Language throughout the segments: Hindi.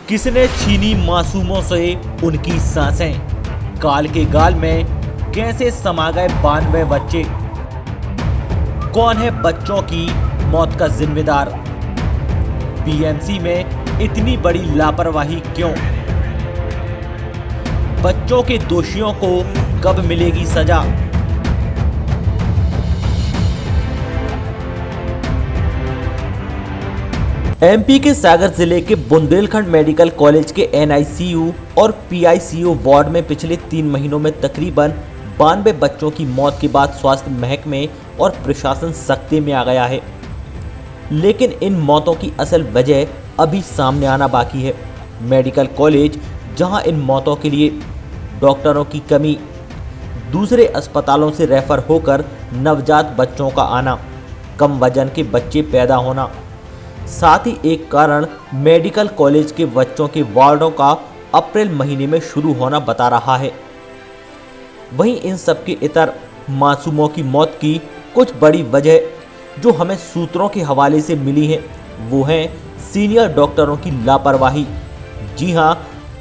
किसने छीनी मासूमों से उनकी सांसें? काल के गाल में कैसे समा गए 92 बच्चे? कौन है बच्चों की मौत का जिम्मेदार? बीएमसी में इतनी बड़ी लापरवाही क्यों? बच्चों के दोषियों को कब मिलेगी सजा? एमपी के सागर जिले के बुंदेलखंड मेडिकल कॉलेज के एनआईसीयू और पीआईसीयू वार्ड में पिछले 3 महीनों में तकरीबन 92 बच्चों की मौत के बाद स्वास्थ्य महकमे और प्रशासन सख्ती में आ गया है। लेकिन इन मौतों की असल वजह अभी सामने आना बाकी है। मेडिकल कॉलेज जहां इन मौतों के लिए डॉक्टरों की कमी, दूसरे अस्पतालों से रेफर होकर नवजात बच्चों का आना, कम वजन के बच्चे पैदा होना, साथ ही एक कारण मेडिकल कॉलेज के बच्चों के वार्डों का अप्रैल महीने में शुरू होना बता रहा है। वहीं इन सब के इतर मासूमों की मौत की कुछ बड़ी वजह जो हमें सूत्रों के हवाले से मिली है वो है सीनियर डॉक्टरों की लापरवाही। जी हां,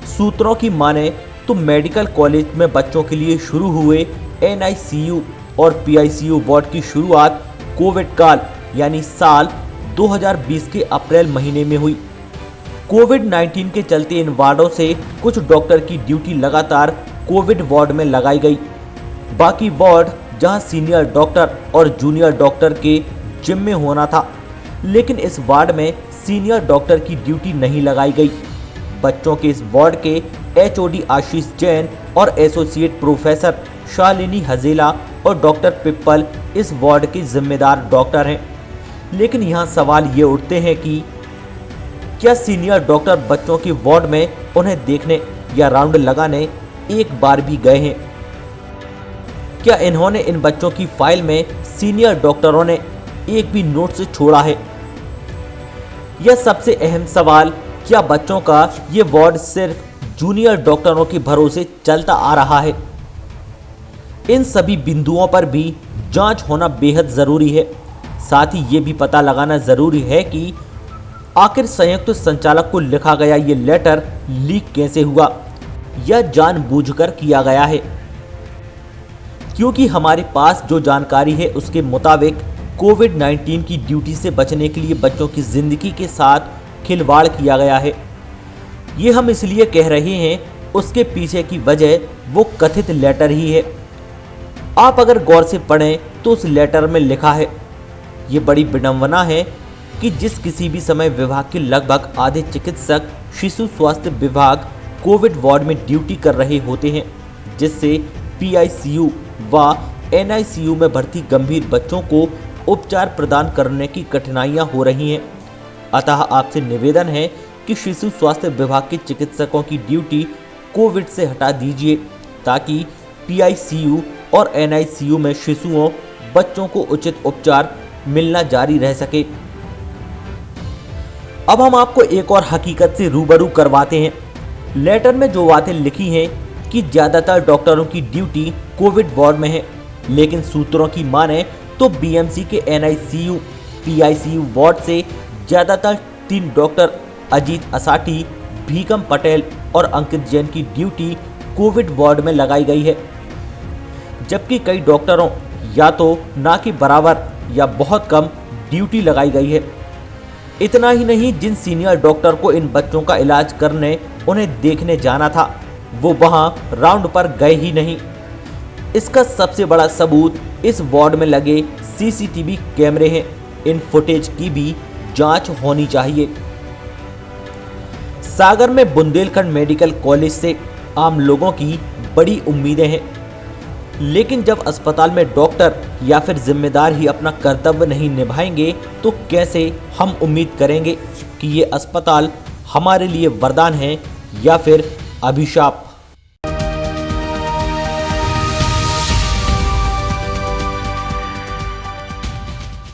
सूत्रों की माने तो मेडिकल कॉलेज में बच्चों के लिए शुरू हुए एनआईसीयू और पीआईसीयू वार्ड की शुरुआत कोविड काल यानी साल 2020 के अप्रैल महीने में हुई। कोविड-19 के चलते इन वार्डों से कुछ डॉक्टर की ड्यूटी लगातार कोविड वार्ड में लगाई गई। बाकी वार्ड जहां सीनियर डॉक्टर और जूनियर डॉक्टर के जिम्मे होना था, लेकिन इस वार्ड में सीनियर डॉक्टर की ड्यूटी नहीं लगाई गई। बच्चों के इस वार्ड के एचओडी आशीष जैन और एसोसिएट प्रोफेसर शालिनी हजेला और डॉक्टर पिप्पल इस वार्ड के जिम्मेदार डॉक्टर हैं। लेकिन यहाँ सवाल ये उठते हैं कि क्या सीनियर डॉक्टर बच्चों के वार्ड में उन्हें देखने या राउंड लगाने एक बार भी गए हैं? क्या इन्होंने इन बच्चों की फाइल में सीनियर डॉक्टरों ने एक भी नोट से छोड़ा है? यह सबसे अहम सवाल, क्या बच्चों का ये वार्ड सिर्फ जूनियर डॉक्टरों के भरोसे चलता आ रहा है? इन सभी बिंदुओं पर भी जांच होना बेहद जरूरी है। साथ ही ये भी पता लगाना जरूरी है कि आखिर संयुक्त संचालक को लिखा गया ये लेटर लीक कैसे हुआ या जानबूझकर किया गया है। क्योंकि हमारे पास जो जानकारी है उसके मुताबिक कोविड-19 की ड्यूटी से बचने के लिए बच्चों की जिंदगी के साथ खिलवाड़ किया गया है। ये हम इसलिए कह रहे हैं, उसके पीछे की वजह वो कथित लेटर ही है। आप अगर गौर से पढ़ें तो उस लेटर में लिखा है, ये बड़ी विडंबना है कि जिस किसी भी समय विभाग के लगभग आधे चिकित्सक शिशु स्वास्थ्य विभाग कोविड वार्ड में ड्यूटी कर रहे होते हैं, जिससे पीआईसीयू व एनआईसीयू में भर्ती गंभीर बच्चों को उपचार प्रदान करने की कठिनाइयां हो रही हैं। अतः आपसे निवेदन है कि शिशु स्वास्थ्य विभाग के चिकित्सकों की ड्यूटी कोविड से हटा दीजिए, ताकि पीआईसीयू और एनआईसीयू में शिशुओं बच्चों को उचित उपचार मिलना जारी रह सके। अब हम आपको एक और हकीकत से रूबरू करवाते हैं। लेटर में जो बातें लिखी हैं कि ज्यादातर डॉक्टरों की ड्यूटी कोविड वार्ड में है, लेकिन सूत्रों की माने तो बीएमसी के एनआईसीयू पीआईसीयू वार्ड से ज्यादातर 3 डॉक्टर अजीत असाटी, भीकम पटेल और अंकित जैन की ड्यूटी कोविड वार्ड में लगाई गई है, जबकि कई डॉक्टरों या तो ना के बराबर या बहुत कम ड्यूटी लगाई गई है। इतना ही नहीं, जिन सीनियर डॉक्टर को इन बच्चों का इलाज करने उन्हें देखने जाना था वो वहां राउंड पर गए ही नहीं। इसका सबसे बड़ा सबूत इस वार्ड में लगे सीसीटीवी कैमरे हैं। इन फुटेज की भी जांच होनी चाहिए। सागर में बुंदेलखंड मेडिकल कॉलेज से आम लोगों की बड़ी उम्मीदें हैं, लेकिन जब अस्पताल में डॉक्टर या फिर जिम्मेदार ही अपना कर्तव्य नहीं निभाएंगे तो कैसे हम उम्मीद करेंगे कि ये अस्पताल हमारे लिए वरदान है या फिर अभिशाप।